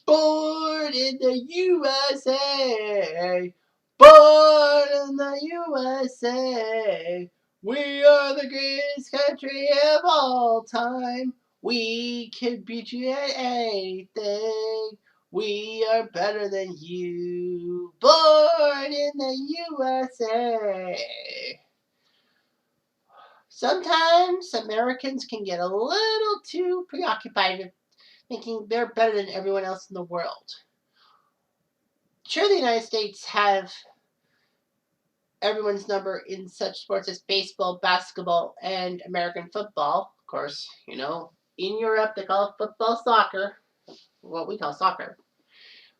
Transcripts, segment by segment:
Born in the USA. Born in the USA. We are the greatest country of all time. We can beat you at anything. We are better than you. Born in the USA. Sometimes Americans can get a little too preoccupied with thinking they're better than everyone else in the world. Sure, the United States have everyone's number in such sports as baseball, basketball, and American football. Of course, in Europe they call football soccer, what we call soccer.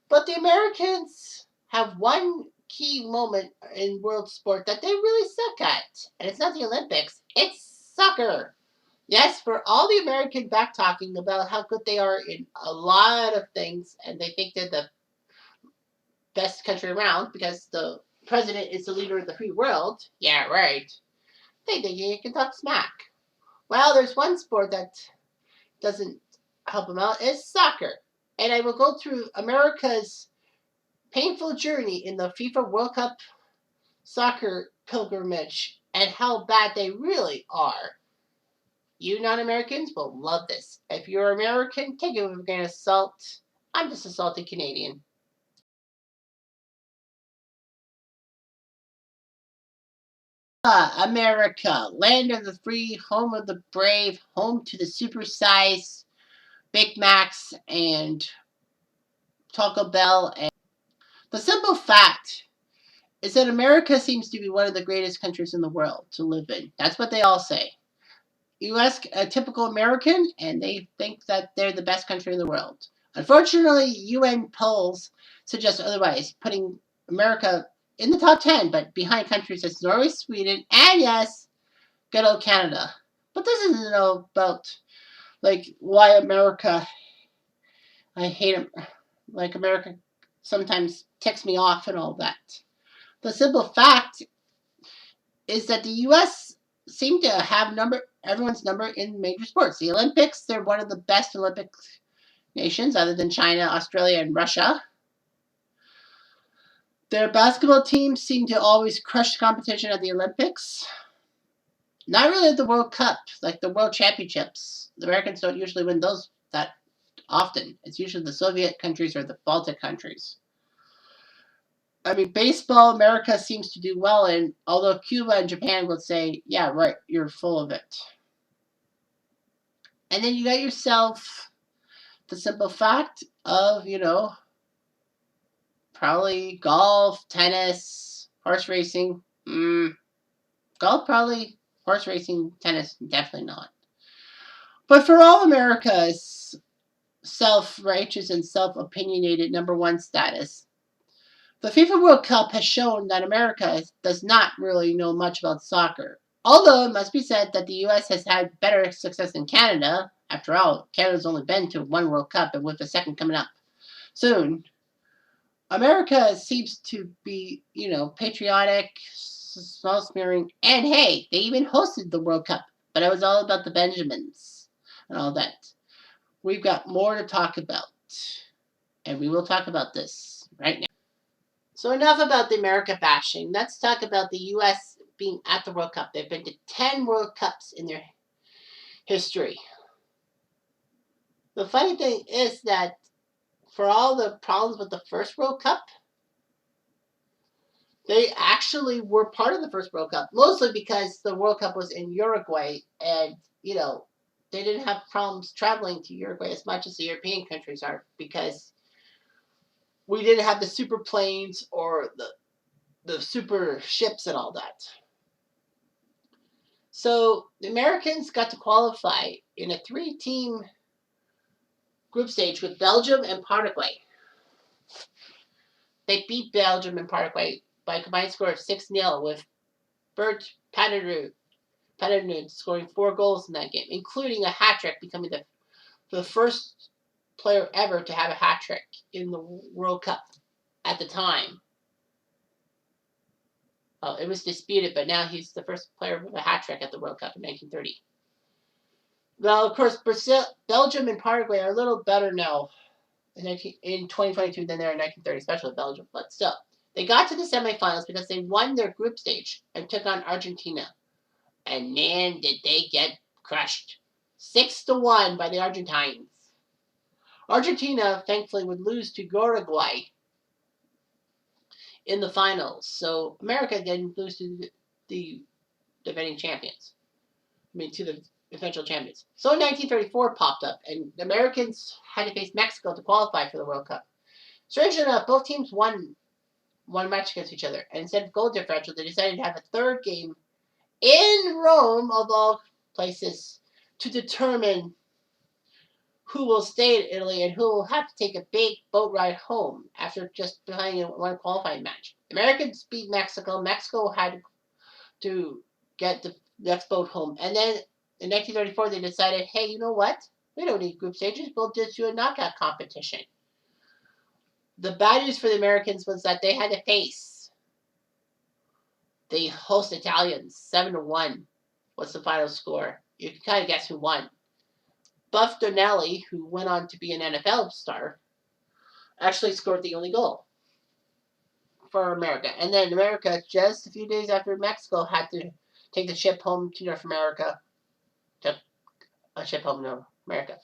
But the Americans have one key moment in world sport that they really suck at. And it's not the Olympics, it's soccer. Yes, for all the American back talking about how good they are in a lot of things, and they think they're the best country around because the president is the leader of the free world. Yeah, right. They think you can talk smack. Well, there's one sport that doesn't help them out. It's soccer. And I will go through America's painful journey in the FIFA World Cup soccer pilgrimage and how bad they really are. You non-Americans will love this. If you're American, take it with a grain of salt. I'm just a salty Canadian. America, land of the free, home of the brave, home to the supersized Big Macs and Taco Bell. And the simple fact is that America seems to be one of the greatest countries in the world to live in. That's what they all say. You ask a typical American, and they think that they're the best country in the world. Unfortunately, UN polls suggest otherwise, putting America in the top 10, but behind countries as Norway, Sweden, and yes, good old Canada. But this isn't about why America. I hate them. Like America sometimes ticks me off and all that. The simple fact is that the U.S. seem to have everyone's number in major sports. The Olympics, they're one of the best Olympic nations, other than China, Australia, and Russia. Their basketball teams seem to always crush competition at the Olympics. Not really at the World Cup, like the World Championships. The Americans don't usually win those that often. It's usually the Soviet countries or the Baltic countries. I mean, baseball, America seems to do well in, although Cuba and Japan would say, yeah, right, you're full of it. And then you got yourself the simple fact of, probably golf, tennis, horse racing. Golf, probably. Horse racing, tennis, definitely not. But for all America's self-righteous and self-opinionated number one status, the FIFA World Cup has shown that America does not really know much about soccer. Although it must be said that the US has had better success than Canada. After all, Canada's only been to one World Cup and with a second coming up soon. America seems to be, patriotic, small smearing, and hey, they even hosted the World Cup. But it was all about the Benjamins and all that. We've got more to talk about. And we will talk about this right now. So enough about the America bashing. Let's talk about the U.S. being at the World Cup. They've been to 10 World Cups in their history. The funny thing is that for all the problems with the first World Cup, they actually were part of the first World Cup, mostly because the World Cup was in Uruguay and, they didn't have problems traveling to Uruguay as much as the European countries are because we didn't have the super planes or the super ships and all that. So the Americans got to qualify in a 3-team group stage with Belgium and Paraguay. They beat Belgium and Paraguay by a combined score of 6-0 with Bert Paternood scoring 4 goals in that game, including a hat trick, becoming the first player ever to have a hat trick in the World Cup at the time. Well, it was disputed, but now he's the first player with a hat trick at the World Cup in 1930. Well, of course, Belgium and Paraguay are a little better now. in 2022 than they were in 1930, especially with Belgium. But still, they got to the semifinals because they won their group stage and took on Argentina. And man, did they get crushed. 6-1 by the Argentines. Argentina, thankfully, would lose to Uruguay in the finals. So America didn't lose to the defending champions. To the eventual champions. So 1934 popped up, and the Americans had to face Mexico to qualify for the World Cup. Strangely enough, both teams won one match against each other, and instead of goal differential, they decided to have a third game in Rome, of all places, to determine who will stay in Italy and who will have to take a big boat ride home after just playing in one qualifying match. Americans beat Mexico. Mexico had to get the next boat home. And then in 1934, they decided, hey, you know what? We don't need group stages. We'll just do a knockout competition. The bad news for the Americans was that they had to face the host Italians. 7-1 was the final score. You can kind of guess who won. Buff Donnelly, who went on to be an NFL star, actually scored the only goal for America. And then America, just a few days after Mexico, had to take the ship home to North America. A ship home to America.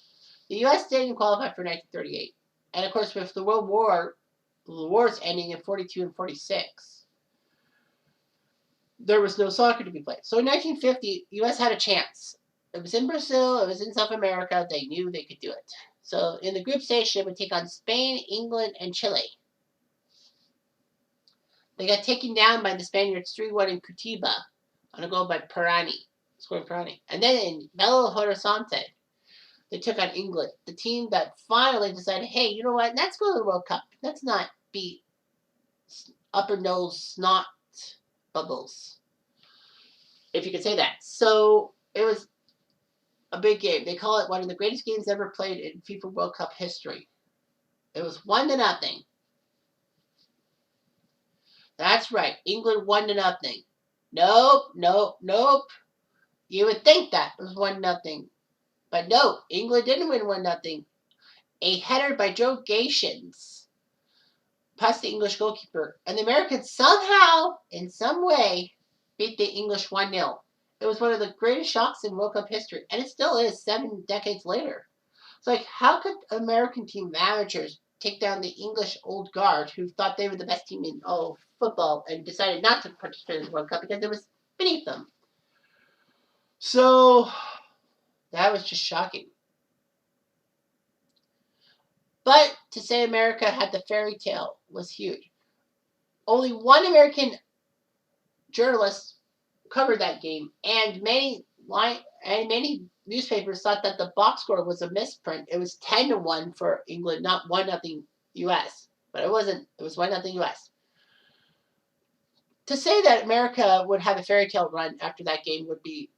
The U.S. didn't qualify for 1938. And of course, with the World War, the wars ending in 42 and 46, there was no soccer to be played. So in 1950, the U.S. had a chance. It was in Brazil, it was in South America, they knew they could do it. So in the group stage, they would take on Spain, England, and Chile. They got taken down by the Spaniards 3-1 in Curitiba on a goal by Pirani, scoring Pirani. And then in Belo Horizonte, they took on England, the team that finally decided, hey, you know what, let's go to the World Cup. Let's not be upper nose snot bubbles, if you could say that. So it was a big game. They call it one of the greatest games ever played in FIFA World Cup history. It was 1-0. That's right. England 1-0. Nope. You would think that was 1-0. But no, England didn't win 1-0. A header by Joe Gations past the English goalkeeper. And the Americans somehow, in some way, beat the English 1-0. It was one of the greatest shocks in World Cup history. And it still is 7 decades later. It's like, how could American team managers take down the English old guard who thought they were the best team in all football and decided not to participate in the World Cup because it was beneath them? So that was just shocking. But to say America had the fairy tale was huge. Only one American journalist covered that game, and many newspapers thought that the box score was a misprint. It was 10-1 for England, not 1-0 U.S. But it wasn't. It was 1-0 U.S. To say that America would have a fairy tale run after that game would be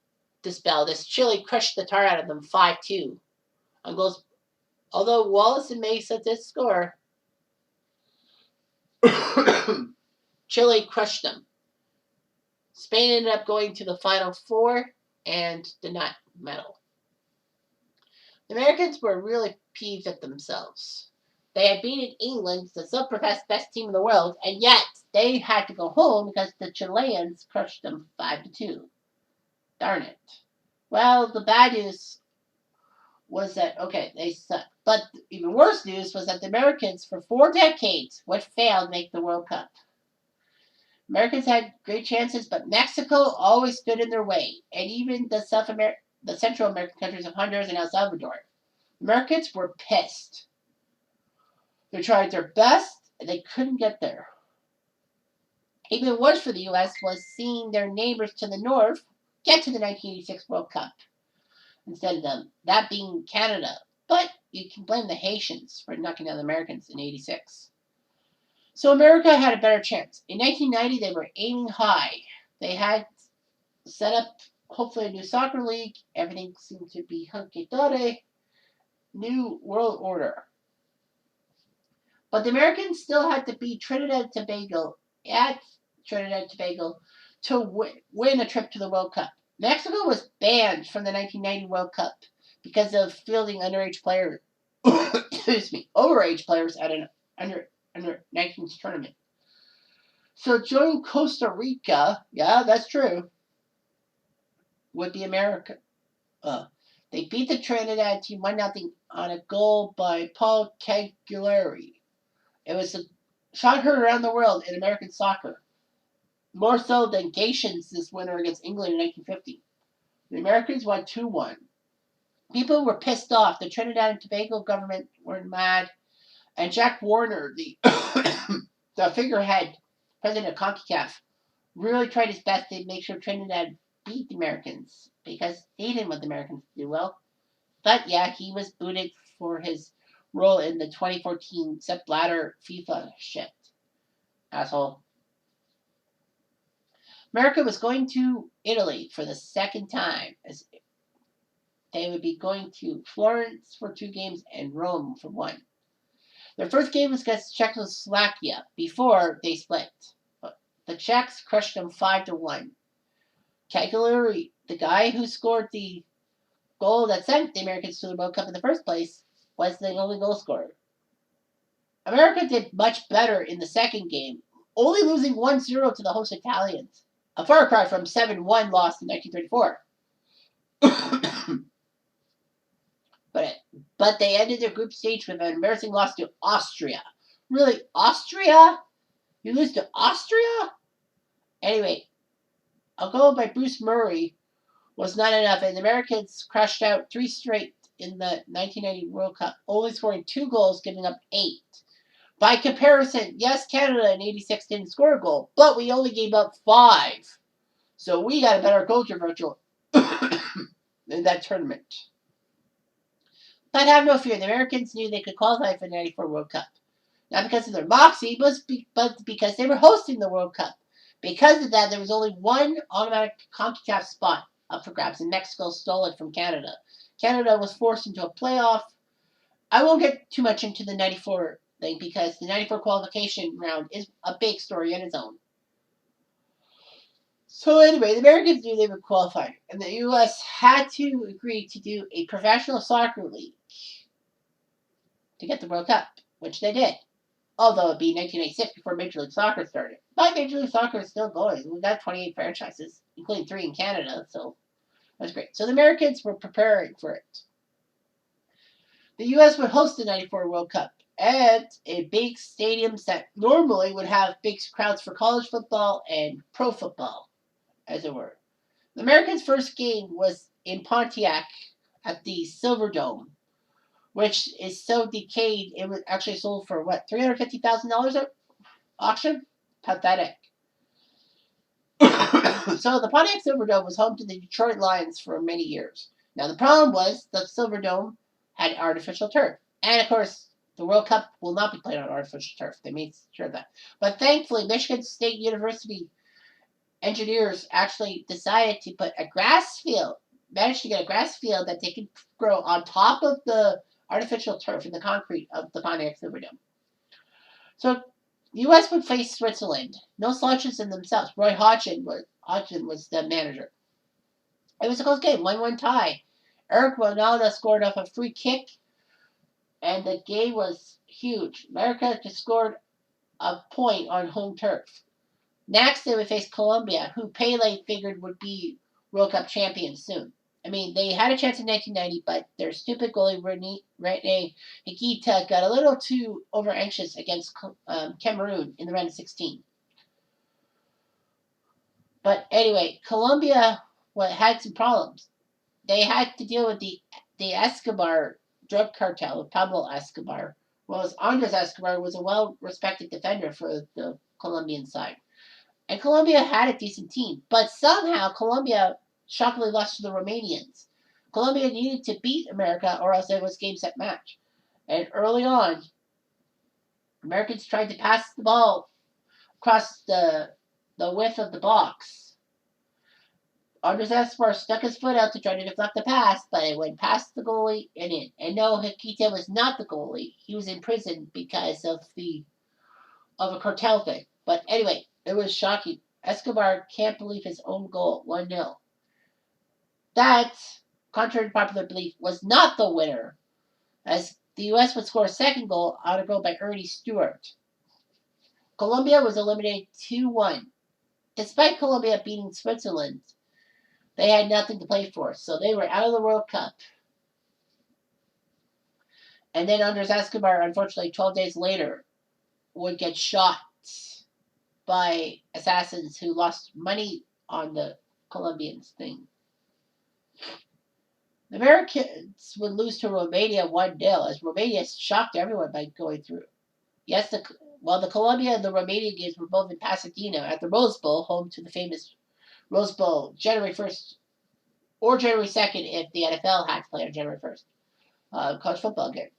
dispelled, as Chile crushed the tar out of them 5-2 on goals. Although Wallace and Mesa did score, Chile crushed them. Spain ended up going to the Final Four and did not medal. The Americans were really peeved at themselves. They had beaten England, the self-professed best team in the world, and yet they had to go home because the Chileans crushed them 5-2. Darn it. Well, the bad news was that, okay, they sucked. But even worse news was that the Americans, for 4 decades, would fail to make the World Cup. Americans had great chances, but Mexico always stood in their way, and even the Central American countries of Honduras and El Salvador. Americans were pissed. They tried their best, and they couldn't get there. Even worse for the U.S. was seeing their neighbors to the north get to the 1986 World Cup instead of them, that being Canada. But you can blame the Haitians for knocking down the Americans in 86. So America had a better chance. In 1990, they were aiming high. They had set up, hopefully, a new soccer league. Everything seemed to be hunky-dory. New world order. But the Americans still had to beat Trinidad and Tobago at Trinidad and Tobago to win a trip to the World Cup. Mexico was banned from the 1990 World Cup because of fielding underage players. excuse me, overage players at an under 19s tournament. So joining Costa Rica, yeah, that's true, would be America. Uh, they beat the Trinidad team 1-0 on a goal by Paul Cagliari. It was a shot heard around the world in American soccer, more so than Gaetians this winter against England in 1950. The Americans won 2-1. People were pissed off. The Trinidad and Tobago government were mad. And Jack Warner, the the figurehead president of CONCACAF, really tried his best to make sure Trinidad beat the Americans because they didn't want the Americans to do well. But yeah, he was booted for his role in the 2014 Sepp Blatter FIFA shit. Asshole. America was going to Italy for the second time, as they would be going to Florence for 2 games and Rome for 1. Their first game was against Czechoslovakia before they split. The Czechs crushed them 5-1. Cagliari, the guy who scored the goal that sent the Americans to the World Cup in the first place, was the only goal scorer. America did much better in the second game, only losing 1-0 to the host Italians. A far cry from 7-1 loss in 1934. but they ended their group stage with an embarrassing loss to Austria. Really, Austria? You lose to Austria? Anyway, a goal by Bruce Murray was not enough, and the Americans crashed out 3 straight in the 1990 World Cup, only scoring 2 goals, giving up 8. By comparison, yes, Canada in 86 didn't score a goal, but we only gave up 5. So we got a better goal differential in that tournament. But have no fear, the Americans knew they could qualify for the 94 World Cup. Not because of their moxie, but because they were hosting the World Cup. Because of that, there was only one automatic CONCACAF spot up for grabs, and Mexico stole it from Canada. Canada was forced into a playoff. I won't get too much into the 94 thing because the 94 qualification round is a big story on its own. So anyway, the Americans knew they would qualify, and the U.S. had to agree to do a professional soccer league to get the World Cup, which they did. Although it'd be 1986 before Major League Soccer started. But Major League Soccer is still going. We've got 28 franchises, including 3 in Canada, so that's great. So the Americans were preparing for it. The U.S. would host the 94 World Cup at a big stadium that normally would have big crowds for college football and pro football, as it were. The Americans' first game was in Pontiac at the Silverdome, which is so decayed it was actually sold for what, $350,000 at auction? Pathetic. So the Pontiac Silverdome was home to the Detroit Lions for many years. Now the problem was the Silverdome had artificial turf. And of course, the World Cup will not be played on artificial turf. They made sure of that. But thankfully, Michigan State University engineers actually decided to put a grass field, managed to get a grass field that they could grow on top of the artificial turf in the concrete of the Pontiac Silverdome. So the U.S. would face Switzerland. No slouches in themselves. Roy Hodgson was the manager. It was a close game, 1-1 tie. Eric Ronaldo scored off a free kick, and the game was huge. America just scored a point on home turf. Next, they would face Colombia, who Pele figured would be World Cup champions soon. I mean, they had a chance in 1990, but their stupid goalie, Rene Higuita, got a little too over-anxious against Cameroon in the round of 16. But anyway, Colombia had some problems. They had to deal with the Escobar drug cartel of Pablo Escobar, whereas Andres Escobar was a well-respected defender for the Colombian side. And Colombia had a decent team, but somehow Colombia shockingly lost to the Romanians. Colombia needed to beat America or else it was game, set, match. And early on, Americans tried to pass the ball across the width of the box. Andres Escobar stuck his foot out to try to deflect the pass, but it went past the goalie and in. And no, Higuita was not the goalie. He was in prison because of a cartel thing. But anyway, it was shocking. Escobar can't believe his own goal, 1-0. That, contrary to popular belief, was not the winner, as The U.S. would score a second goal on a goal by Ernie Stewart. Colombia was eliminated 2-1. Despite Colombia beating Switzerland, they had nothing to play for, so they were out of the World Cup. And then Andres Escobar, unfortunately, 12 days later, would get shot by assassins who lost money on the Colombians thing. The Americans would lose to Romania 1-0, as Romania shocked everyone by going through. Yes, the Colombia and the Romania games were both in Pasadena at the Rose Bowl, home to the famous Rose Bowl, January 1st or January 2nd if the NFL had to play on January 1st. College football game.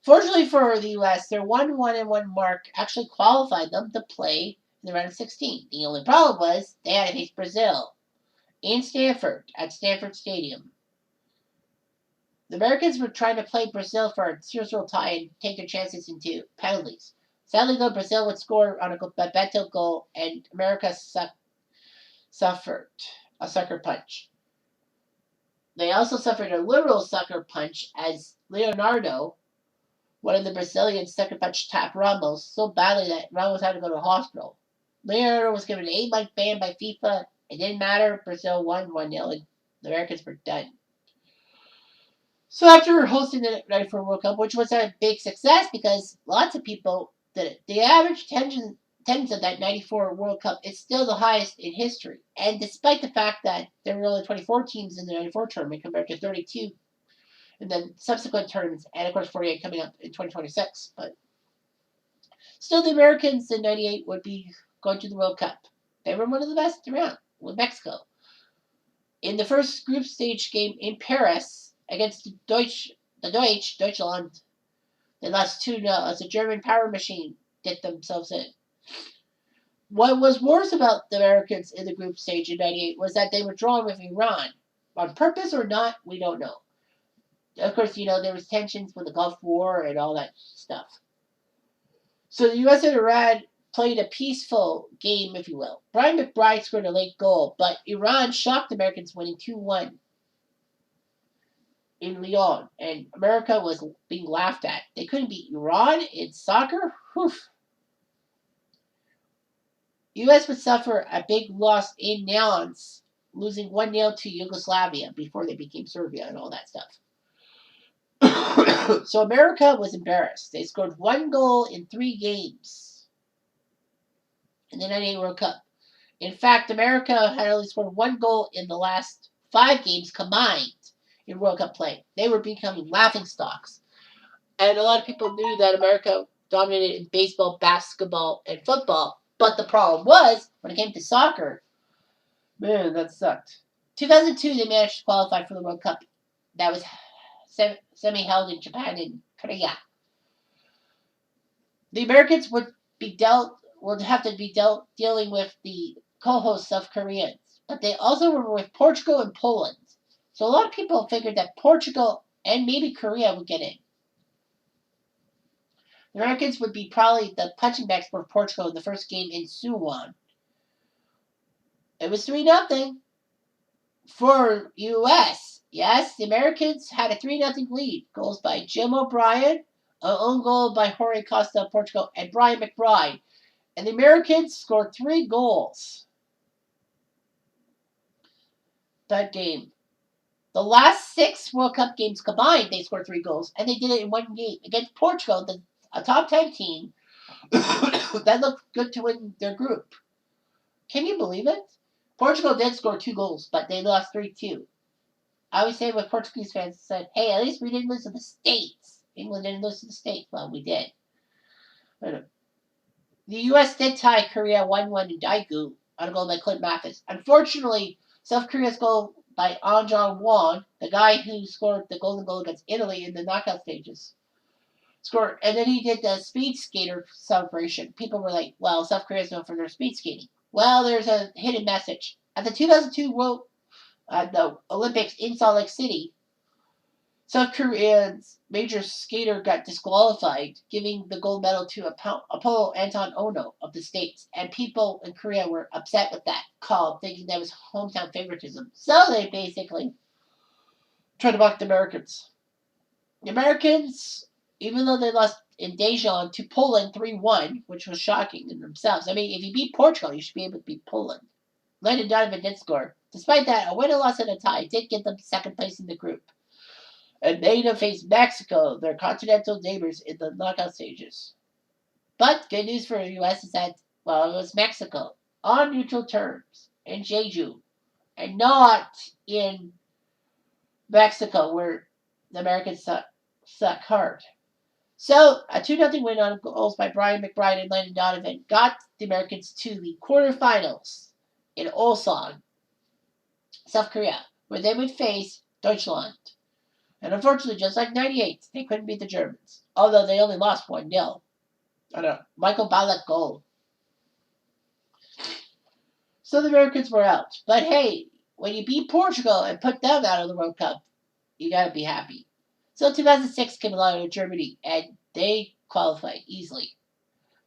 Fortunately for the U.S., their 1-1-1 mark actually qualified them to play in the round of 16. The only problem was they had to face Brazil in Stanford at Stanford Stadium. The Americans were trying to play Brazil for a 0-0 tie and take their chances into penalties. Sadly, though, Brazil would score on a Bebeto goal, and America suffered a sucker punch. They also suffered a literal sucker punch as Leonardo, one of the Brazilians, sucker punched tap Ramos so badly that Ramos had to go to the hospital. Leonardo was given an 8-month ban by FIFA. It didn't matter. Brazil won 1-0, and the Americans were done. So after hosting the 94 World Cup, which was a big success because lots of people did it, the average attendance of that 94 World Cup is still the highest in history. And despite the fact that there were only 24 teams in the 94 tournament compared to 32 in the subsequent tournaments, and of course 48 coming up in 2026. But still, the Americans in 98 would be going to the World Cup. They were one of the best around with Mexico. In the first group stage game in Paris, against Deutschland, they lost 2-0 as the German power machine did themselves in. What was worse about the Americans in the group stage in 98 was that they were drawn with Iran. On purpose or not, we don't know. Of course, there was tensions with the Gulf War and all that stuff. So the U.S. and Iran played a peaceful game, if you will. Brian McBride scored a late goal, but Iran shocked the Americans, winning 2-1. In Lyon, and America was being laughed at. They couldn't beat Iran in soccer? Whew. U.S. would suffer a big loss in Nance, losing 1-0 to Yugoslavia before they became Serbia and all that stuff. So America was embarrassed. They scored 1 goal in 3 games in the 98 World Cup. In fact, America had only scored 1 goal in the last 5 games combined in World Cup play. They were becoming laughingstocks. And a lot of people knew that America dominated in baseball, basketball, and football. But the problem was, when it came to soccer, man, that sucked. 2002, they managed to qualify for the World Cup. That was semi-held in Japan and Korea. The Americans would have to be dealing with the co-hosts South Koreans. But they also were with Portugal and Poland. So a lot of people figured that Portugal and maybe Korea would get in. The Americans would be probably the punching bags for Portugal in the first game in Suwon. It was 3-0 for U.S. Yes, the Americans had a 3-0 lead. Goals by Jim O'Brien, an own goal by Jorge Costa of Portugal, and Brian McBride. And the Americans scored 3 goals that game. The last 6 World Cup games combined, they scored 3 goals, and they did it in 1 game against Portugal, a top 10 team that looked good to win their group. Can you believe it? Portugal did score 2 goals, but they lost 3-2. I always say with Portuguese fans said, hey, at least we didn't lose to the States. England didn't lose to the States. Well, we did. The U.S. did tie Korea 1-1 in Daegu on a goal by Clint Mathis. Unfortunately, South Korea's goal by Ahn Jong-won, the guy who scored the golden goal against Italy in the knockout stages, scored. And then he did the speed skater celebration. People were like, well, South Korea's known for their speed skating. Well, there's a hidden message. At the 2002 the Olympics in Salt Lake City, South Korea's major skater got disqualified, giving the gold medal to Apollo Anton Ono of the States. And people in Korea were upset with that call, thinking that was hometown favoritism. So they basically tried to mock the Americans. The Americans, even though they lost in Dijon to Poland 3-1, which was shocking in themselves. I mean, if you beat Portugal, you should be able to beat Poland. Landon Donovan did score. Despite that, a win, a loss, and a tie did get them second place in the group. And they to face Mexico, their continental neighbors, in the knockout stages. But good news for the U.S. is that, well, it was Mexico on neutral terms in Jeju, and not in Mexico where the Americans suck hard. So, a 2-0 win on goals by Brian McBride and Landon Donovan got the Americans to the quarterfinals in Ulsan, South Korea, where they would face Deutschland. And unfortunately, just like 98, they couldn't beat the Germans, although they only lost 1-0. I don't know, Michael Ballack goal. So the Americans were out. But hey, when you beat Portugal and put them out of the World Cup, you gotta be happy. So 2006 came along with Germany, and they qualified easily.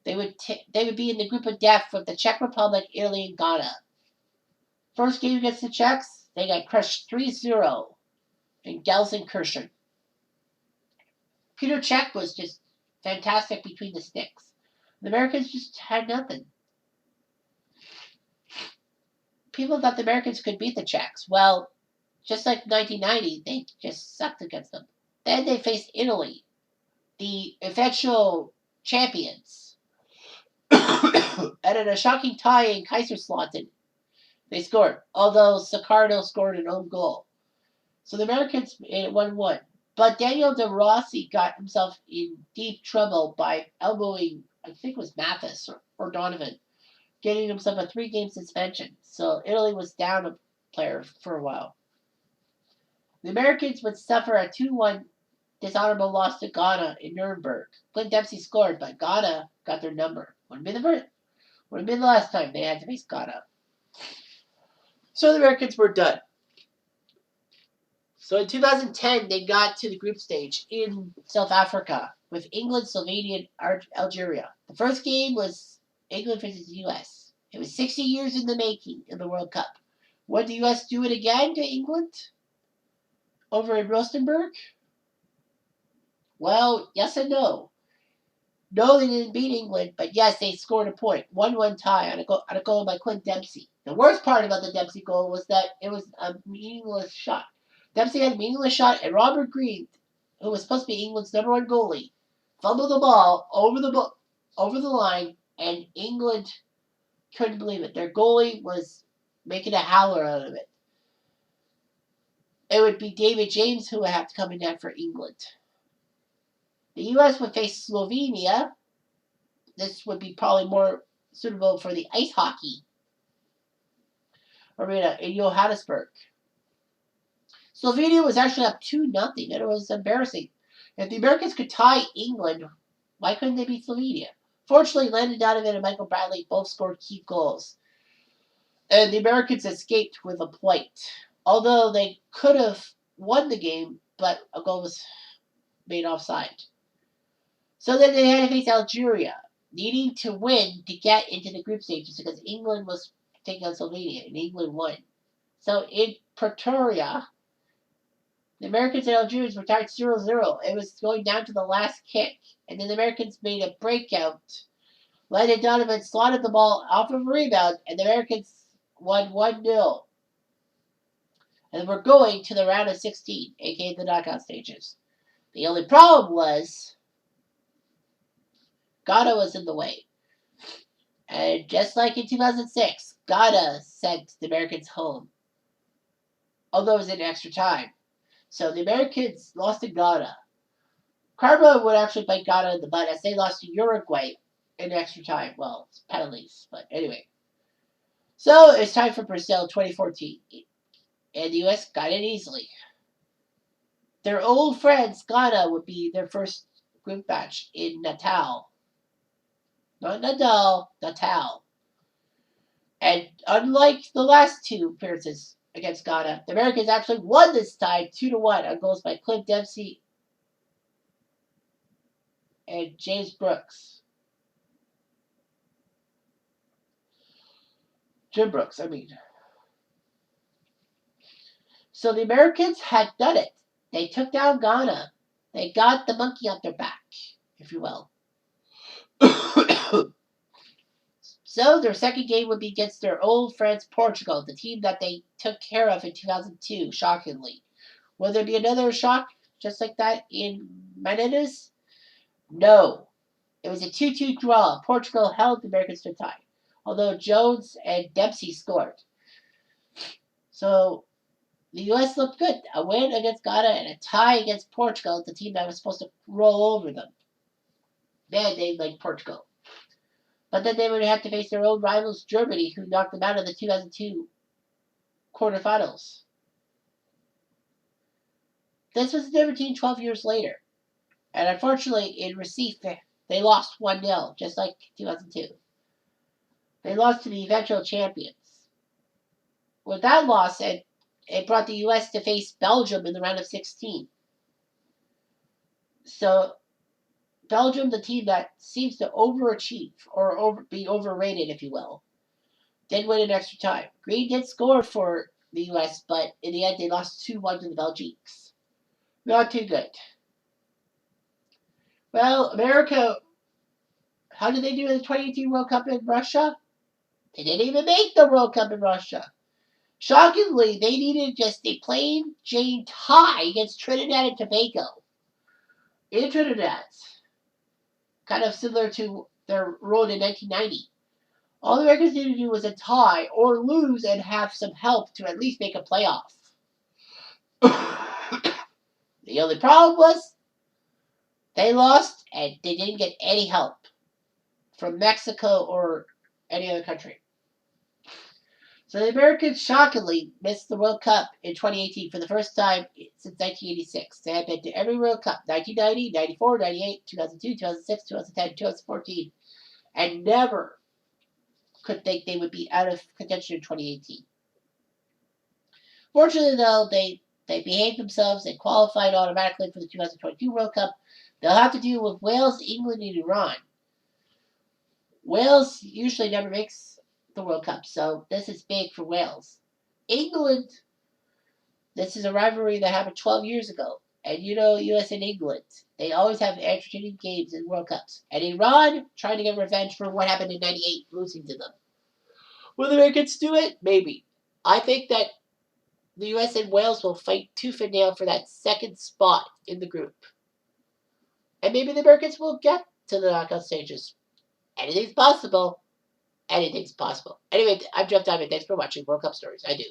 They would be in the group of death with the Czech Republic, Italy, and Ghana. First game against the Czechs, they got crushed 3-0 in Gelsenkirchen. Peter Cech was just fantastic between the sticks. The Americans just had nothing. People thought the Americans could beat the Czechs. Well, just like 1990, they just sucked against them. Then they faced Italy, the eventual champions. And in a shocking tie in Kaiserslautern, they scored, although Saccardo scored an own goal. So the Americans made it 1-1. But Daniel De Rossi got himself in deep trouble by elbowing, I think it was Mathis or Donovan, getting himself a 3-game suspension. So Italy was down a player for a while. The Americans would suffer a 2-1 dishonorable loss to Ghana in Nuremberg. Clint Dempsey scored, but Ghana got their number. Wouldn't be the last time they had to face Ghana. So the Americans were done. So in 2010, they got to the group stage in South Africa with England, Slovenia, and Algeria. The first game was England versus the U.S. It was 60 years in the making in the World Cup. Would the U.S. do it again to England over in Rustenburg? Well, yes and no. No, they didn't beat England, but yes, they scored a point. 1-1 tie on a goal by Clint Dempsey. The worst part about the Dempsey goal was that it was a meaningless shot. Dempsey had a meaningless shot, and Robert Green, who was supposed to be England's #1 goalie, fumbled the ball over the line, and England couldn't believe it. Their goalie was making a howler out of it. It would be David James who would have to come in net for England. The U.S. would face Slovenia. This would be probably more suitable for the ice hockey arena in Johannesburg. Slovenia was actually up 2-0, and it was embarrassing. If the Americans could tie England, why couldn't they beat Slovenia? Fortunately, Landon Donovan and Michael Bradley both scored key goals, and the Americans escaped with a point. Although they could have won the game, but a goal was made offside. So then they had to face Algeria, needing to win to get into the group stages because England was taking on Slovenia, and England won. So in Pretoria, the Americans and Algerians were tied 0-0. It was going down to the last kick, and then the Americans made a breakout. Landon Donovan slotted the ball off of a rebound, and the Americans won 1-0. And we're going to the round of 16, aka the knockout stages. The only problem was Ghana was in the way. And just like in 2006, Ghana sent the Americans home, although it was in extra time. So the Americans lost to Ghana. Karma would actually bite Ghana in the butt as they lost to Uruguay in extra time. Well, it's penalties, but anyway. So it's time for Brazil 2014. And the U.S. got it easily. Their old friends, Ghana, would be their first group match in Natal. Not Nadal, Natal. And unlike the last two appearances against Ghana, the Americans actually won this time 2-1 on goals by Clint Dempsey and James Brooks. Jim Brooks, I mean. So the Americans had done it. They took down Ghana. They got the monkey on their back, if you will. So their second game would be against their old friends Portugal, the team that they took care of in 2002, shockingly. Will there be another shock just like that in Menendez? No. It was a 2-2 draw. Portugal held the Americans to a tie, although Jones and Dempsey scored. So the U.S. looked good. A win against Ghana and a tie against Portugal, the team that was supposed to roll over them. Man, they like Portugal. But then they would have to face their old rivals, Germany, who knocked them out of the 2002 quarterfinals. This was a different team 12 years later. And unfortunately, in Recife, they lost 1-0, just like 2002. They lost to the eventual champions. With that loss, it brought the U.S. to face Belgium in the round of 16. So Belgium, the team that seems to overachieve or be overrated, if you will, did win in extra time. Green did score for the U.S., but in the end, they lost 2-1 to the Belgiques. Not too good. Well, America, how did they do in the 2018 World Cup in Russia? They didn't even make the World Cup in Russia. Shockingly, they needed just a plain Jane tie against Trinidad and Tobago. In Trinidad, kind of similar to their role in 1990. All the Americans needed to do was a tie or lose and have some help to at least make a playoff. The only problem was they lost and they didn't get any help from Mexico or any other country. So the Americans shockingly missed the World Cup in 2018 for the first time since 1986. They had been to every World Cup, 1990, 94, 98, 2002, 2006, 2010, 2014, and never could think they would be out of contention in 2018. Fortunately, though, they behaved themselves and qualified automatically for the 2022 World Cup. They'll have to deal with Wales, England, and Iran. Wales usually never makes the World Cup, so this is big for Wales. England, this is a rivalry that happened 12 years ago. And you know, U.S. and England, they always have entertaining games in World Cups. And Iran, trying to get revenge for what happened in 98, losing to them. Will the Americans do it? Maybe. I think that the U.S. and Wales will fight tooth and nail for that second spot in the group. And maybe the Americans will get to the knockout stages. Anything's possible. Anything's possible. Anyway, I'm Jeff Diamond. Thanks for watching World Cup Stories. I do.